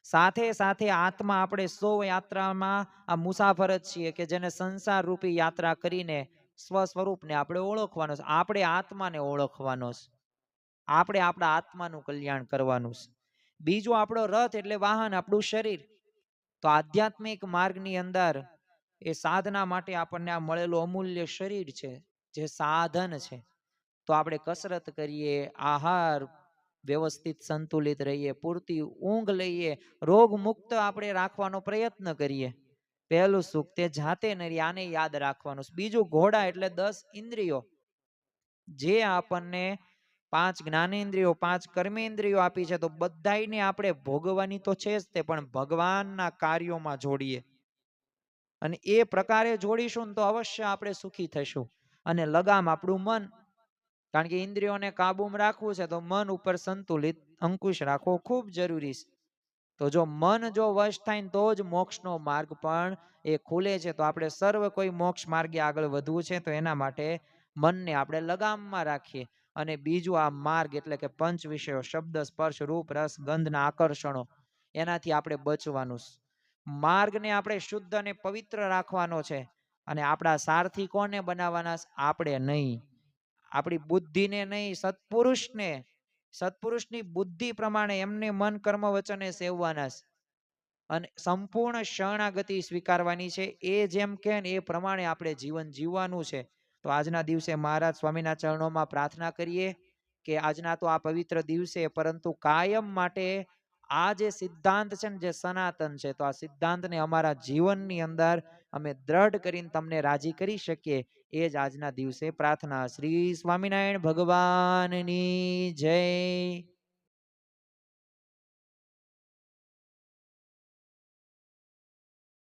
સાથે સાથે આત્મા આપણે સૌ યાત્રામાં આ મુસાફર જ છીએ કે જેને સંસાર રૂપી યાત્રા કરીને સ્વ સ્વરૂપને આપણે ઓળખવાનો છે. આપણે આત્માને ઓળખવાનો છે. આપણે આપણા આત્માનું કલ્યાણ કરવાનું છે. બીજું આપણો રથ એટલે વાહન, આપણું શરીર. તો આધ્યાત્મિક માર્ગની અંદર એ સાધના માટે આપણને આ મળેલું અમૂલ્ય શરીર છે, જે સાધન છે. તો આપણે કસરત કરીએ, આહાર વ્યવસ્થિત સંતુલિત રહીએ, પૂરતી ઊંઘ લઈએ, રોગ મુક્ત આપણે રાખવાનો પ્રયત્ન કરીએ. પહેલું સુખ તે જાતે નરી, આને યાદ રાખવાનું. બીજું ઘોડા એટલે 10 ઇન્દ્રિયો, જે આપણને 5 જ્ઞાનેન્દ્રિયો, 5 કર્મેન્દ્રિયો આપી છે. તો બધાને આપણે ભોગવવાની તો છે જ તે, પણ ભગવાનના કાર્યોમાં જોડીએ. અને એ પ્રકારે જોડીશું તો અવશ્ય આપણે સુખી થશું. અને લગામ આપણું મન, કારણ કે ઇન્દ્રિયોને કાબુમાં રાખવું છે તો મન ઉપર સંતુલિત અંકુશ રાખવો ખૂબ જરૂરી છે. તો જો મન જો વશ થાય તો જ મોક્ષનો માર્ગ પણ એ ખુલે છે. તો આપણે સર્વ કોઈ મોક્ષ માર્ગે આગળ વધવું છે તો એના માટે મનને આપણે લગામમાં રાખીએ. અને બીજું આ માર્ગ એટલે કે પંચ વિષયો, શબ્દ, સ્પર્શ, રૂપ, રસ, ગંધના આકર્ષણો, એનાથી આપણે બચવાનું છે. માર્ગને આપણે શુદ્ધ અને પવિત્ર રાખવાનો છે. અને આપણા સારથી કોને બનાવવાના? આપણે નહીં, આપણી બુદ્ધિને નહીં, સત્પુરુષને. સત્પુરુષની બુદ્ધિ પ્રમાણે એમને મન કર્મ વચને સેવવાના છે. અને સંપૂર્ણ શરણાગતિ સ્વીકારવાની છે. એ જેમ કે એ પ્રમાણે આપણે જીવન જીવવાનું છે. તો આજના દિવસે મહારાજ સ્વામીના ચરણોમાં પ્રાર્થના કરીએ કે આજના તો આ પવિત્ર દિવસે, પરંતુ કાયમ માટે આ જે સિદ્ધાંત છે ને, જે સનાતન છે, તો આ સિદ્ધાંતને અમારા જીવનની અંદર અમે દ્રઢ કરીને તમને રાજી કરી શકીએ એ જ આજના દિવસે પ્રાર્થના. શ્રી સ્વામિનારાયણ ભગવાનની જય.